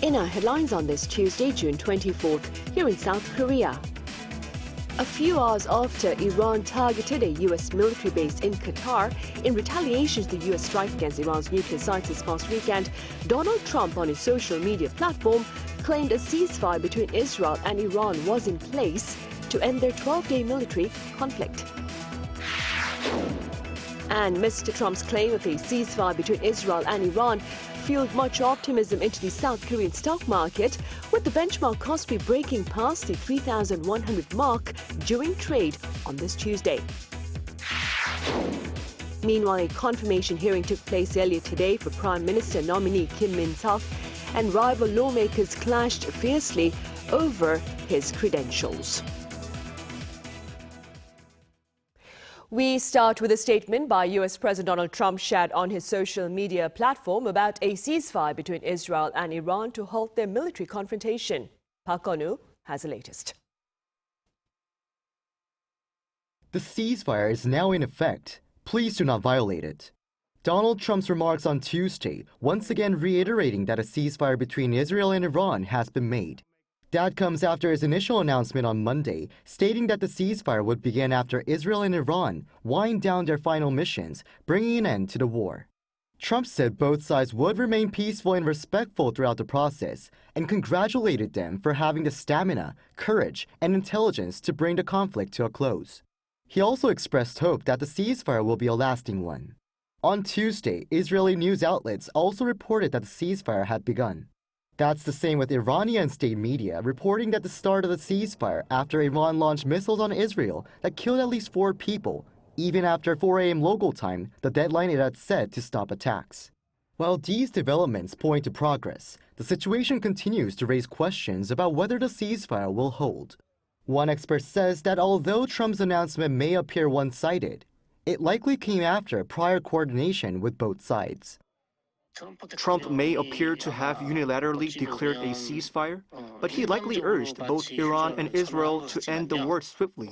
In our headlines on this Tuesday, June 24th, here in South Korea. A few hours after Iran targeted a U.S. military base in Qatar in retaliation to the U.S. strike against Iran's nuclear sites this past weekend, Donald Trump on his social media platform claimed a ceasefire between Israel and Iran was in place to end their 12-day military conflict. And Mr. Trump's claim of a ceasefire between Israel and Iran fueled much optimism into the South Korean stock market, with the benchmark Kospi breaking past the 3,100 mark during trade on this Tuesday. Meanwhile, a confirmation hearing took place earlier today for Prime Minister nominee Kim Min-seok, and rival lawmakers clashed fiercely over his credentials. We start with a statement by U.S. President Donald Trump shared on his social media platform about a ceasefire between Israel and Iran to halt their military confrontation. Park Eun-woo has the latest. The ceasefire is now in effect. Please do not violate it. Donald Trump's remarks on Tuesday once again reiterating that a ceasefire between Israel and Iran has been made. That comes after his initial announcement on Monday, stating that the ceasefire would begin after Israel and Iran wind down their final missions, bringing an end to the war. Trump said both sides would remain peaceful and respectful throughout the process, and congratulated them for having the stamina, courage, and intelligence to bring the conflict to a close. He also expressed hope that the ceasefire will be a lasting one. On Tuesday, Israeli news outlets also reported that the ceasefire had begun. That's the same with Iranian state media reporting that the start of the ceasefire after Iran launched missiles on Israel that killed at least 4 people, even after 4 a.m. local time, the deadline it had set to stop attacks. While these developments point to progress, the situation continues to raise questions about whether the ceasefire will hold. One expert says that although Trump's announcement may appear one-sided, it likely came after prior coordination with both sides. Trump may appear to have unilaterally declared a ceasefire, but he likely urged both Iran and Israel to end the war swiftly.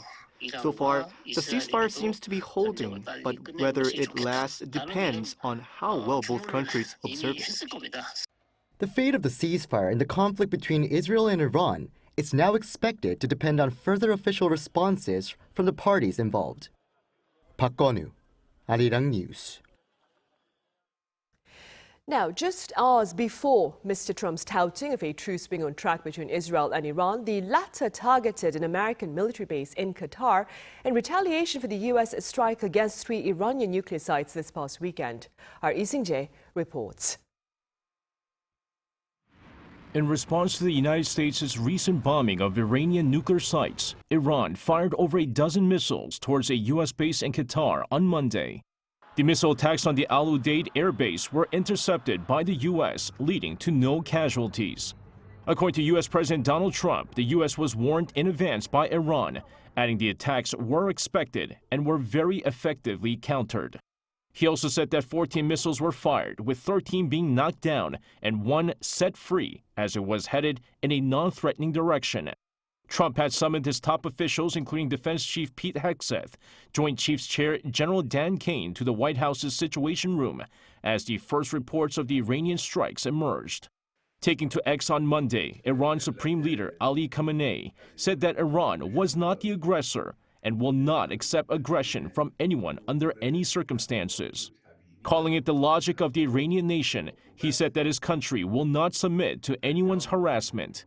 So far, the ceasefire seems to be holding, but whether it lasts depends on how well both countries observe it. The fate of the ceasefire in the conflict between Israel and Iran is now expected to depend on further official responses from the parties involved. Park Eun-woo, Arirang News. Now, just hours before Mr. Trump's touting of a truce being on track between Israel and Iran, the latter targeted an American military base in Qatar in retaliation for the U.S. strike against 3 Iranian nuclear sites this past weekend. Our Lee Seung-jae reports. In response to the United States' recent bombing of Iranian nuclear sites, Iran fired over a dozen missiles towards a U.S. base in Qatar on Monday. The missile attacks on the Al Udeid air base were intercepted by the U.S., leading to no casualties. According to U.S. President Donald Trump, the U.S. was warned in advance by Iran, adding the attacks were expected and were very effectively countered. He also said that 14 missiles were fired, with 13 being knocked down and 1 set free as it was headed in a non-threatening direction. Trump had summoned his top officials, including Defense Chief Pete Hegseth, Joint Chiefs Chair General Dan Kane, to the White House's Situation Room as the first reports of the Iranian strikes emerged. Taking to X on Monday, Iran's Supreme Leader Ali Khamenei said that Iran was not the aggressor and will not accept aggression from anyone under any circumstances. Calling it the logic of the Iranian nation, he said that his country will not submit to anyone's harassment.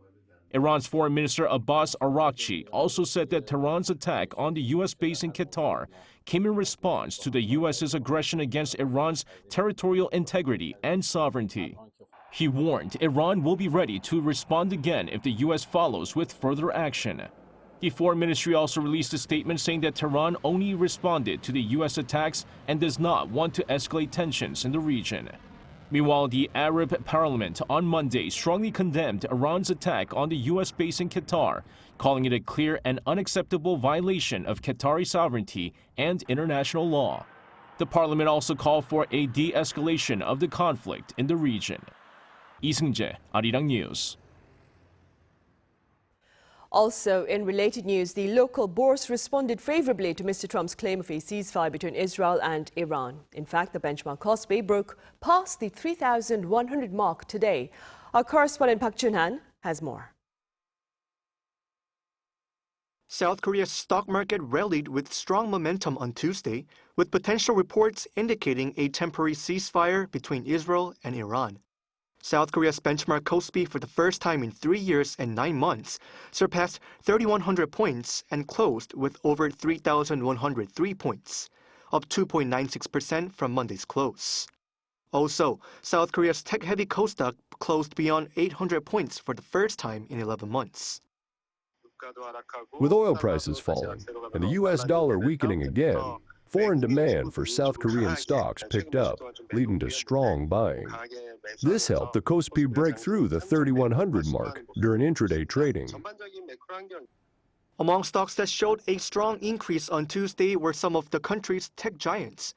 Iran's Foreign Minister Abbas Araghchi also said that Tehran's attack on the U.S. base in Qatar came in response to the U.S.'s aggression against Iran's territorial integrity and sovereignty. He warned Iran will be ready to respond again if the U.S. follows with further action. The Foreign Ministry also released a statement saying that Tehran only responded to the U.S. attacks and does not want to escalate tensions in the region. Meanwhile, the Arab Parliament on Monday strongly condemned Iran's attack on the U.S. base in Qatar, calling it a clear and unacceptable violation of Qatari sovereignty and international law. The parliament also called for a de-escalation of the conflict in the region. Lee Seung-jae, Arirang News. Also, in related news, the local bourse responded favorably to Mr. Trump's claim of a ceasefire between Israel and Iran. In fact, the benchmark Kospi broke past the 3,100 mark today. Our correspondent Park Jun-han has more. South Korea's stock market rallied with strong momentum on Tuesday, with potential reports indicating a temporary ceasefire between Israel and Iran. South Korea's benchmark Kospi for the first time in 3 years and 9 months surpassed 3,100 points and closed with over 3,103 points, up 2.96% from Monday's close. Also, South Korea's tech-heavy Kosdaq closed beyond 800 points for the first time in 11 months. With oil prices falling and the U.S. dollar weakening again, foreign demand for South Korean stocks picked up, leading to strong buying. This helped the Kospi break through the 3,100 mark during intraday trading. Among stocks that showed a strong increase on Tuesday were some of the country's tech giants,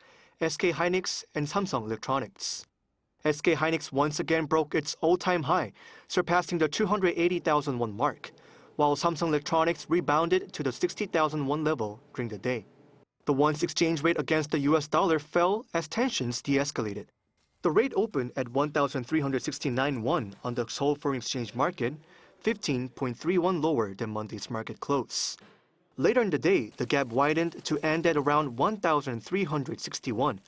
SK Hynix and Samsung Electronics. SK Hynix once again broke its all-time high, surpassing the 280,000 won mark, while Samsung Electronics rebounded to the 60,000 won level during the day. The won's exchange rate against the US dollar fell as tensions de-escalated. The rate opened at 1,369 won on the Seoul Foreign Exchange Market, 15.31 lower than Monday's market close. Later in the day, the gap widened to end at around 1,361,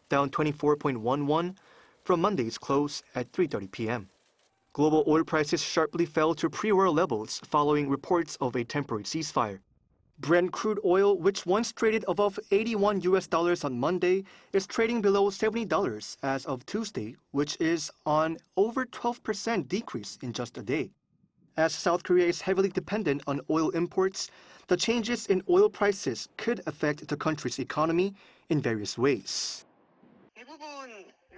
down 24.1 won from Monday's close at 3:30 p.m. Global oil prices sharply fell to pre-war levels following reports of a temporary ceasefire. Brent crude oil, which once traded above $81 on Monday, is trading below $70 as of Tuesday, which is an over 12% decrease in just a day. As South Korea is heavily dependent on oil imports, the changes in oil prices could affect the country's economy in various ways.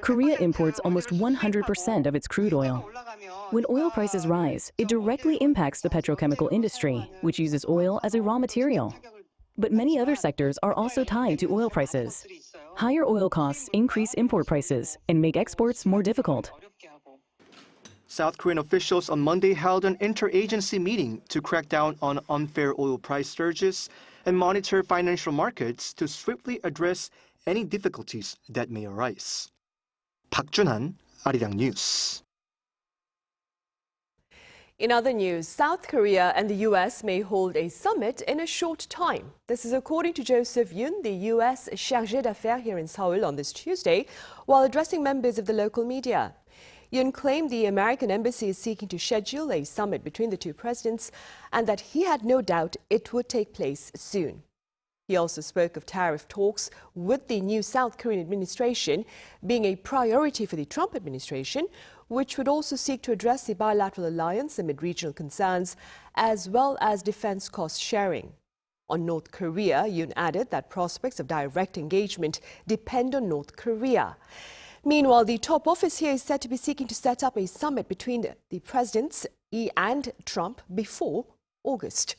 Korea imports almost 100% of its crude oil. When oil prices rise, it directly impacts the petrochemical industry, which uses oil as a raw material. But many other sectors are also tied to oil prices. Higher oil costs increase import prices and make exports more difficult. South Korean officials on Monday held an interagency meeting to crack down on unfair oil price surges and monitor financial markets to swiftly address any difficulties that may arise. Park Jun-han, Arirang News. In other news, South Korea and the U.S. may hold a summit in a short time. This is according to Joseph Yun, the U.S. chargé d'affaires here in Seoul on this Tuesday, while addressing members of the local media. Yun claimed the American embassy is seeking to schedule a summit between the two presidents and that he had no doubt it would take place soon. He also spoke of tariff talks with the new South Korean administration being a priority for the Trump administration, which would also seek to address the bilateral alliance amid regional concerns, as well as defense cost sharing. On North Korea, Yoon added that prospects of direct engagement depend on North Korea. Meanwhile, the top office here is said to be seeking to set up a summit between the presidents Yi and Trump before August.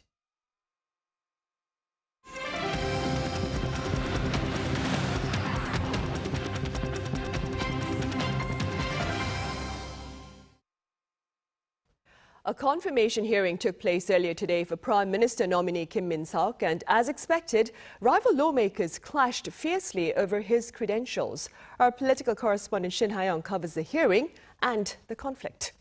A confirmation hearing took place earlier today for Prime Minister nominee Kim Min-seok, and as expected, rival lawmakers clashed fiercely over his credentials. Our political correspondent Shin Ha-young covers the hearing and the conflict.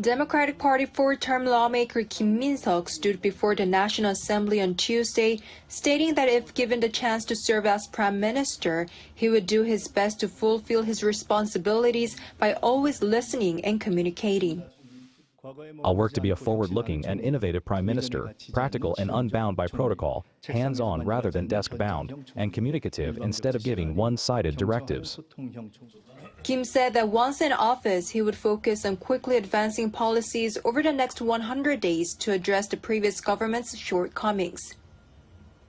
Democratic Party four-term lawmaker Kim Min-seok stood before the National Assembly on Tuesday, stating that if given the chance to serve as Prime Minister, he would do his best to fulfill his responsibilities by always listening and communicating. I'll work to be a forward-looking and innovative Prime Minister, practical and unbound by protocol, hands-on rather than desk-bound, and communicative instead of giving one-sided directives. Kim said that once in office, he would focus on quickly advancing policies over the next 100 days to address the previous government's shortcomings.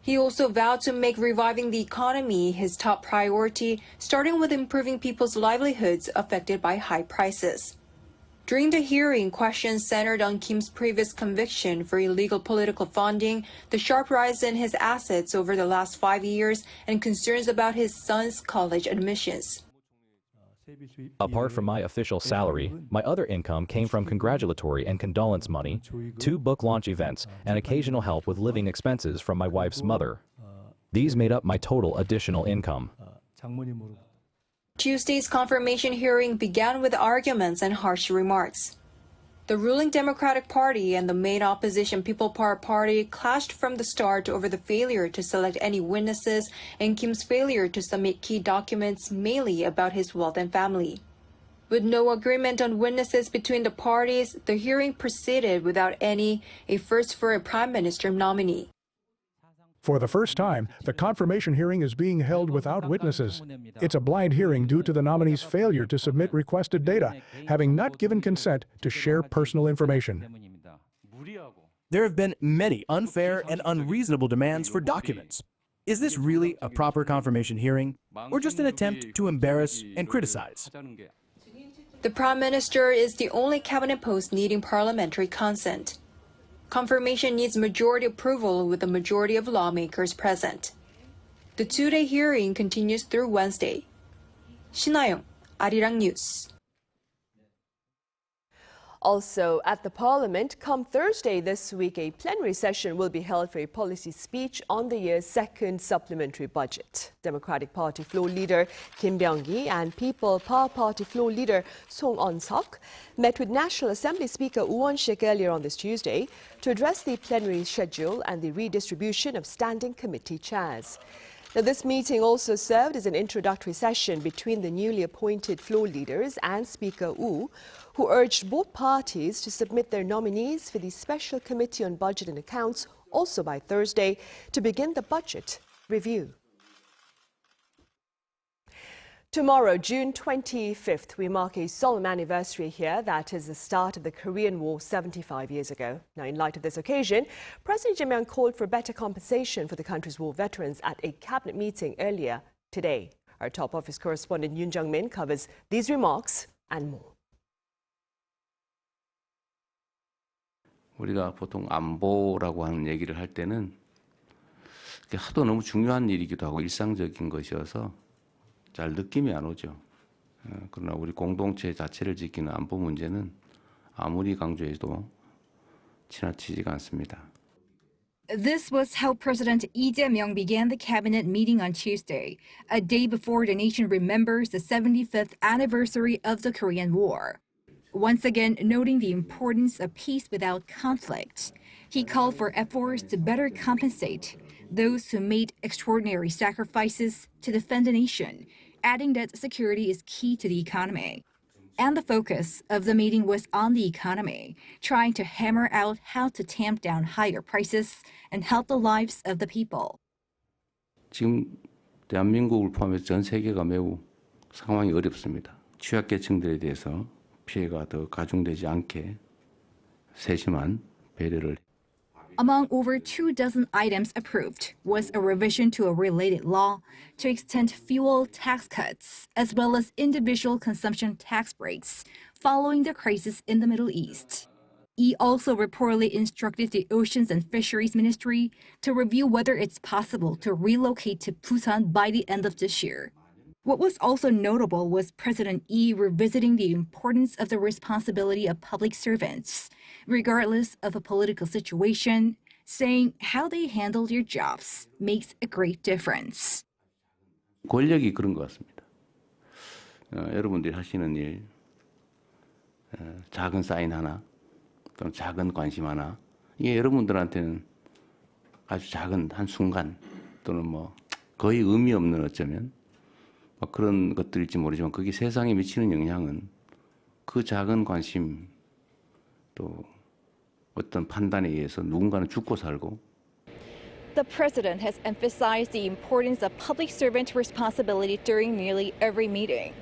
He also vowed to make reviving the economy his top priority, starting with improving people's livelihoods affected by high prices. During the hearing, questions centered on Kim's previous conviction for illegal political funding, the sharp rise in his assets over the last 5 years, and concerns about his son's college admissions. Apart from my official salary, my other income came from congratulatory and condolence money, 2 book launch events, and occasional help with living expenses from my wife's mother. These made up my total additional income. Tuesday's confirmation hearing began with arguments and harsh remarks. The ruling Democratic Party and the main opposition People Power Party clashed from the start over the failure to select any witnesses and Kim's failure to submit key documents, mainly about his wealth and family. With no agreement on witnesses between the parties, the hearing proceeded without a first for a prime minister nominee. For the first time, the confirmation hearing is being held without witnesses. It's a blind hearing due to the nominee's failure to submit requested data, having not given consent to share personal information. There have been many unfair and unreasonable demands for documents. Is this really a proper confirmation hearing, or just an attempt to embarrass and criticize? The Prime Minister is the only cabinet post needing parliamentary consent. Confirmation needs majority approval with a majority of lawmakers present. The two-day hearing continues through Wednesday. 신하영, Arirang News. Also, at the Parliament, come Thursday this week, a plenary session will be held for a policy speech on the year's second supplementary budget. Democratic Party floor leader Kim Byung-gi and People Power Party floor leader Song On-seok met with National Assembly Speaker Woo Won-sik earlier on this Tuesday to address the plenary schedule and the redistribution of standing committee chairs. Now, this meeting also served as an introductory session between the newly appointed floor leaders and Speaker Woo, who urged both parties to submit their nominees for the Special Committee on Budget and Accounts also by Thursday to begin the budget review. Tomorrow, June 25th, we mark a solemn anniversary here. That is the start of the Korean War 75 years ago. Now, in light of this occasion, President Jae Myung called for better compensation for the country's war veterans at a cabinet meeting earlier today. Our top office correspondent Yoon Jung-min covers these remarks and more. 우리가 보통 안보라고 하는 얘기를 할 때는 하도 너무 중요한 일이기도 하고 일상적인 것이어서 잘 느낌이 안 오죠. 그러나 우리 공동체 자체를 지키는 안보 문제는 아무리 강조해도 지나치지가 않습니다. This was how President Lee Jae-myung began the cabinet meeting on Tuesday, a day before the nation remembers the 75th anniversary of the Korean War. Once again, noting the importance of peace without conflict, he called for efforts to better compensate those who made extraordinary sacrifices to defend the nation, adding that security is key to the economy. And the focus of the meeting was on the economy, trying to hammer out how to tamp down higher prices and help the lives of the people. 지금 대한민국을 포함해서 전 세계가 매우 상황이 어렵습니다. 취약계층들에 대해서 피해가 더 가중되지 않게 세심한 배려를. Among over 24 items approved was a revision to a related law to extend fuel tax cuts, as well as individual consumption tax breaks following the crisis in the Middle East. He also reportedly instructed the Oceans and Fisheries Ministry to review whether it's possible to relocate to Busan by the end of this year. What was also notable was President Lee revisiting the importance of the responsibility of public servants, regardless of a political situation, saying how they handle their jobs makes a great difference. 권력이 그런 것 같습니다. 여러분들이 하시는 일, 작은 사인 하나, 또는 작은 관심 하나, 이게 여러분들한테는 아주 작은 한 순간, 또는 뭐 거의 의미 없는 어쩌면 그런 것들일지 모르지만 그게 세상에 미치는 영향은 그 작은 관심 또 어떤 판단에 의해서 누군가는 죽고 살고. The president has emphasized the importance of public servant responsibility during nearly every meeting.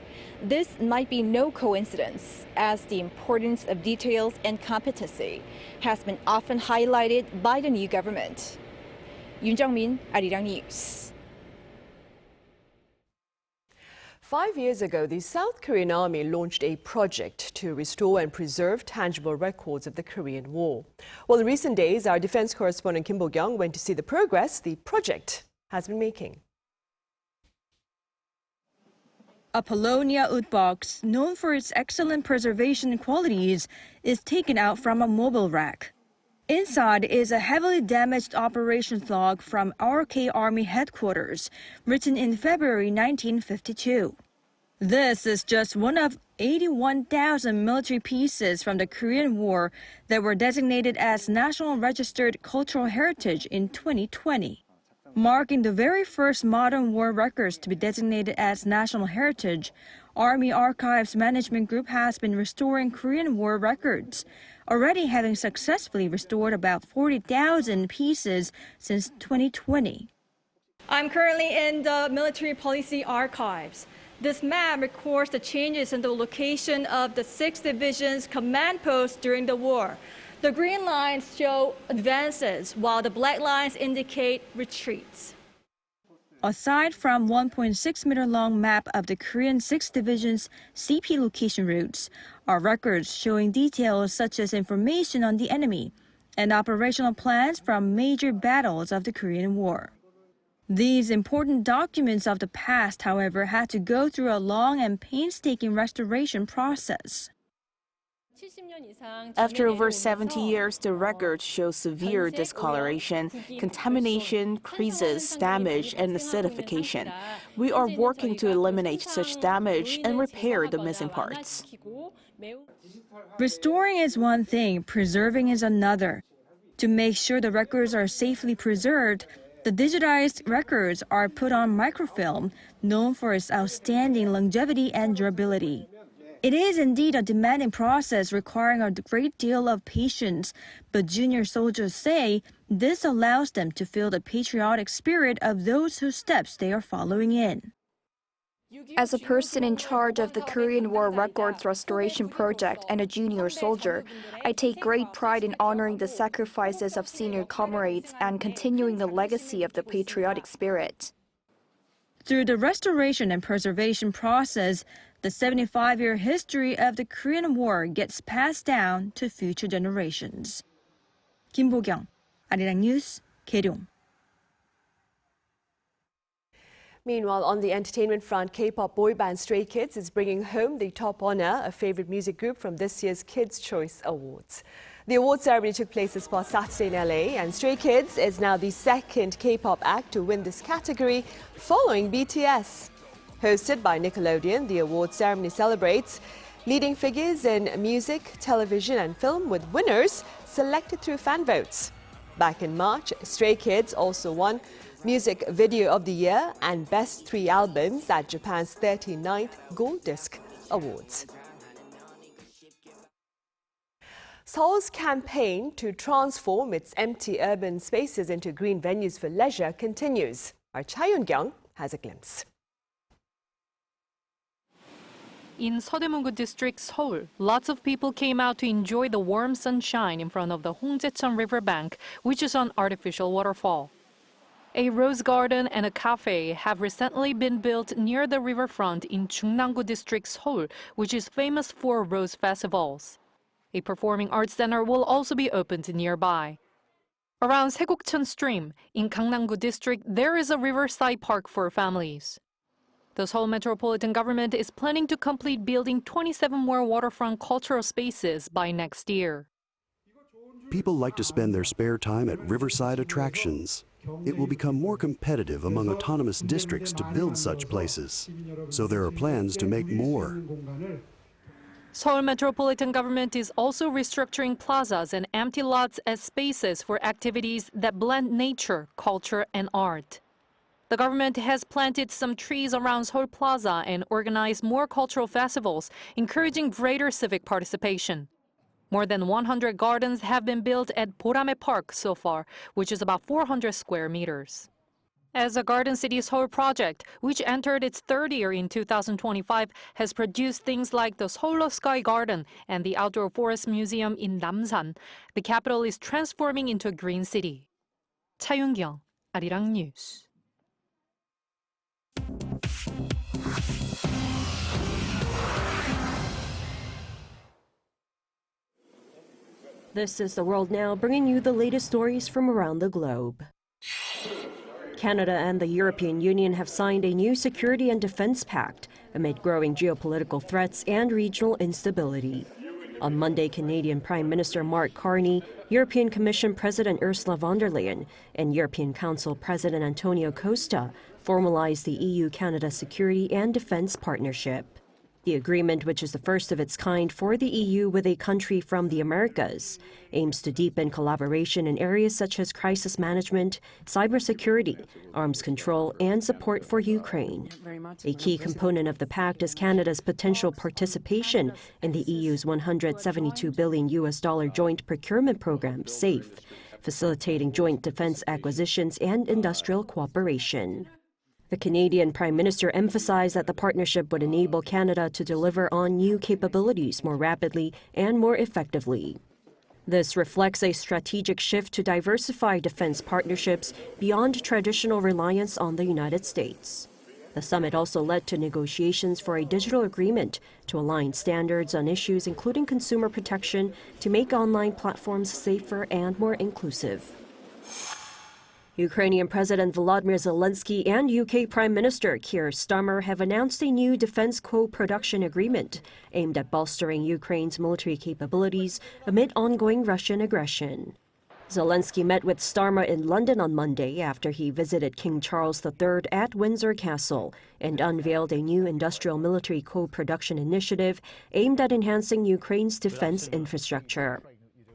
This might be no coincidence, as the importance of details and competency has been often highlighted by the new government. Yoon Jung-min, Arirang News. 5 years ago, the South Korean Army launched a project to restore and preserve tangible records of the Korean War. Well, in recent days, our defense correspondent Kim Bo-kyung went to see the progress the project has been making. A Polonia oud box, known for its excellent preservation qualities, is taken out from a mobile rack. Inside is a heavily damaged operations log from RK Army headquarters, written in February 1952. This is just one of 81,000 military pieces from the Korean War that were designated as National Registered Cultural Heritage in 2020. Marking the very first modern war records to be designated as National Heritage, Army Archives Management Group has been restoring Korean War records, already having successfully restored about 40,000 pieces since 2020. I'm currently in the Military Policy Archives. This map records the changes in the location of the 6th Division's command post during the war. The green lines show advances, while the black lines indicate retreats. Aside from 1.6-meter-long map of the Korean 6th Division's CP location routes, are records showing details such as information on the enemy and operational plans from major battles of the Korean War. These important documents of the past, however, had to go through a long and painstaking restoration process. After over 70 years, the records show severe discoloration, contamination, creases, damage, and acidification. We are working to eliminate such damage and repair the missing parts. Restoring is one thing, preserving is another. To make sure the records are safely preserved, the digitized records are put on microfilm, known for its outstanding longevity and durability. It is indeed a demanding process requiring a great deal of patience, but junior soldiers say this allows them to feel the patriotic spirit of those whose steps they are following in. As a person in charge of the Korean War Records Restoration Project and a junior soldier, I take great pride in honoring the sacrifices of senior comrades and continuing the legacy of the patriotic spirit. Through the restoration and preservation process, the 75-year history of the Korean War gets passed down to future generations. Kim Bo-kyung, Arirang News, Kaesong. Meanwhile, on the entertainment front, K-pop boy band Stray Kids is bringing home the top honor, a favorite music group from this year's Kids' Choice Awards. The award ceremony took place this past Saturday in LA, and Stray Kids is now the second K-pop act to win this category, following BTS. Hosted by Nickelodeon, the award ceremony celebrates leading figures in music, television and film, with winners selected through fan votes. Back in March, Stray Kids also won Music Video of the Year and Best 3 Albums at Japan's 39th Gold Disc Awards. Seoul's campaign to transform its empty urban spaces into green venues for leisure continues. Our Cha Yoon-kyung has a glimpse. In Seodaemungu District, Seoul, lots of people came out to enjoy the warm sunshine in front of the Hongjaecheon riverbank, which is an artificial waterfall. A rose garden and a cafe have recently been built near the riverfront in Jungnam-gu District, Seoul, which is famous for rose festivals. A performing arts center will also be opened nearby. Around Saegukcheon Stream, in Gangnam-gu District, there is a riverside park for families. The Seoul Metropolitan Government is planning to complete building 27 more waterfront cultural spaces by next year. People like to spend their spare time at riverside attractions. It will become more competitive among autonomous districts to build such places, so there are plans to make more. Seoul Metropolitan Government is also restructuring plazas and empty lots as spaces for activities that blend nature, culture, and art. The government has planted some trees around Seoul Plaza and organized more cultural festivals, encouraging greater civic participation. More than 100 gardens have been built at Borame Park so far, which is about 400 square meters. As a Garden City Seoul project, which entered its third year in 2025, has produced things like the Seoul Sky Garden and the Outdoor Forest Museum in Namsan, the capital is transforming into a green city. Cha Yoon-kyung, Arirang News. This is The World Now, bringing you the latest stories from around the globe. Canada and the European Union have signed a new security and defense pact amid growing geopolitical threats and regional instability. On Monday, Canadian Prime Minister Mark Carney, European Commission President Ursula von der Leyen, and European Council President Antonio Costa formalized the EU-Canada Security and Defence Partnership. The agreement, which is the first of its kind for the EU with a country from the Americas, aims to deepen collaboration in areas such as crisis management, cybersecurity, arms control, and support for Ukraine. A key component of the pact is Canada's potential participation in the EU's $172 billion joint procurement program, SAFE, facilitating joint defense acquisitions and industrial cooperation. The Canadian Prime Minister emphasized that the partnership would enable Canada to deliver on new capabilities more rapidly and more effectively. This reflects a strategic shift to diversify defense partnerships beyond traditional reliance on the United States. The summit also led to negotiations for a digital agreement to align standards on issues including consumer protection to make online platforms safer and more inclusive. Ukrainian President Volodymyr Zelensky and UK Prime Minister Keir Starmer have announced a new defense co-production agreement aimed at bolstering Ukraine's military capabilities amid ongoing Russian aggression. Zelensky met with Starmer in London on Monday after he visited King Charles III at Windsor Castle and unveiled a new industrial military co-production initiative aimed at enhancing Ukraine's defense infrastructure.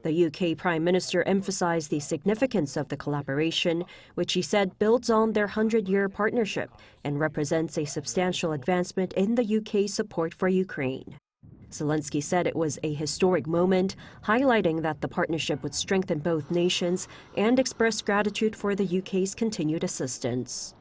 The UK Prime Minister emphasized the significance of the collaboration, which he said builds on their 100-year partnership and represents a substantial advancement in the UK's support for Ukraine. Zelensky said it was a historic moment, highlighting that the partnership would strengthen both nations and expressed gratitude for the UK's continued assistance.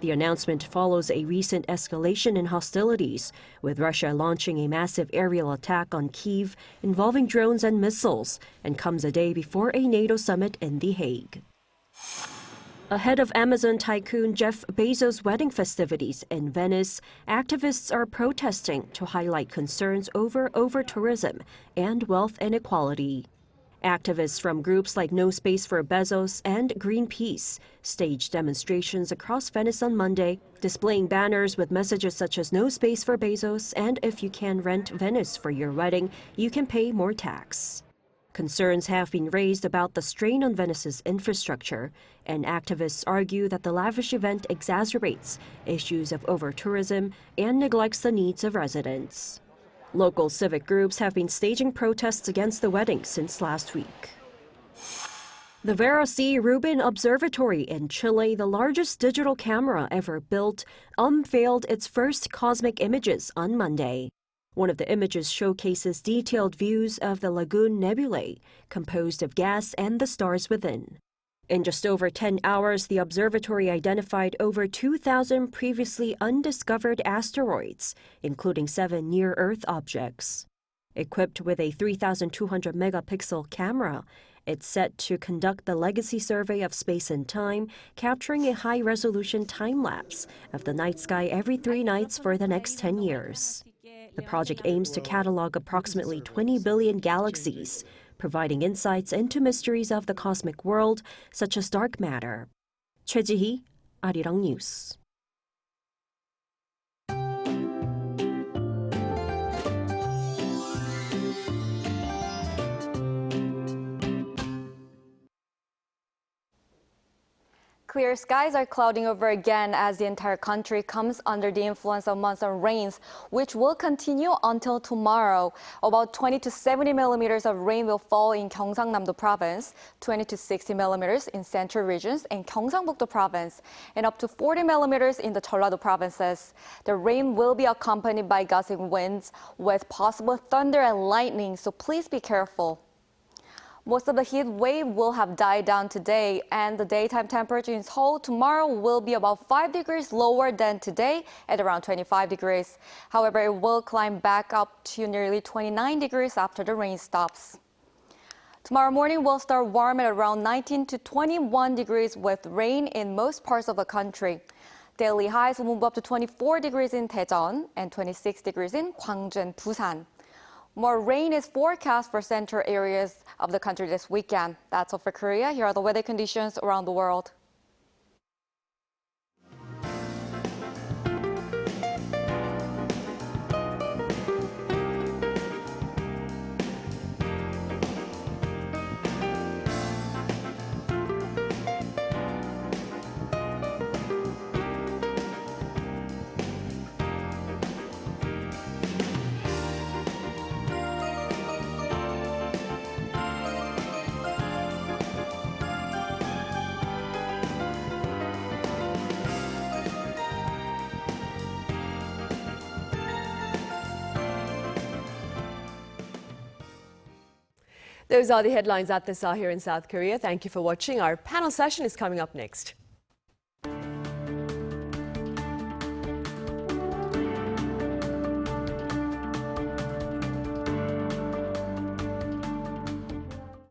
The announcement follows a recent escalation in hostilities, with Russia launching a massive aerial attack on Kyiv involving drones and missiles, and comes a day before a NATO summit in The Hague. Ahead of Amazon tycoon Jeff Bezos' wedding festivities in Venice, activists are protesting to highlight concerns over over-tourism and wealth inequality. Activists from groups like No Space for Bezos and Greenpeace staged demonstrations across Venice on Monday, displaying banners with messages such as No Space for Bezos and If you can rent Venice for your wedding, you can pay more tax. Concerns have been raised about the strain on Venice's infrastructure, and activists argue that the lavish event exacerbates issues of over-tourism and neglects the needs of residents. Local civic groups have been staging protests against the wedding since last week. The Vera C. Rubin Observatory in Chile, the largest digital camera ever built, unveiled its first cosmic images on Monday. One of the images showcases detailed views of the Lagoon Nebulae, composed of gas and the stars within. In just over 10 hours, the observatory identified over 2,000 previously undiscovered asteroids, including 7 near-Earth objects. Equipped with a 3,200-megapixel camera, it's set to conduct the legacy survey of space and time, capturing a high-resolution time-lapse of the night sky every 3 nights for the next 10 years. The project aims to catalog approximately 20 billion galaxies, providing insights into mysteries of the cosmic world, such as dark matter. Choi Ji-hee, Arirang News. Clear skies are clouding over again as the entire country comes under the influence of monsoon rains, which will continue until tomorrow. About 20 to 70 millimeters of rain will fall in Gyeongsang-Namdo Province, 20 to 60 millimeters in central regions and Gyeongsang-Bukdo Province, and up to 40 millimeters in the Jeollado provinces. The rain will be accompanied by gusting winds with possible thunder and lightning, so please be careful. Most of the heat wave will have died down today, and the daytime temperature in Seoul tomorrow will be about 5 degrees lower than today at around 25 degrees. However, it will climb back up to nearly 29 degrees after the rain stops. Tomorrow morning will start warm at around 19 to 21 degrees with rain in most parts of the country. Daily highs will move up to 24 degrees in Daejeon and 26 degrees in Gwangju and Busan. More rain is forecast for central areas of the country this weekend. That's all for Korea. Here are the weather conditions around the world. Those are the headlines at this hour here in South Korea. Thank you for watching. Our panel session is coming up next.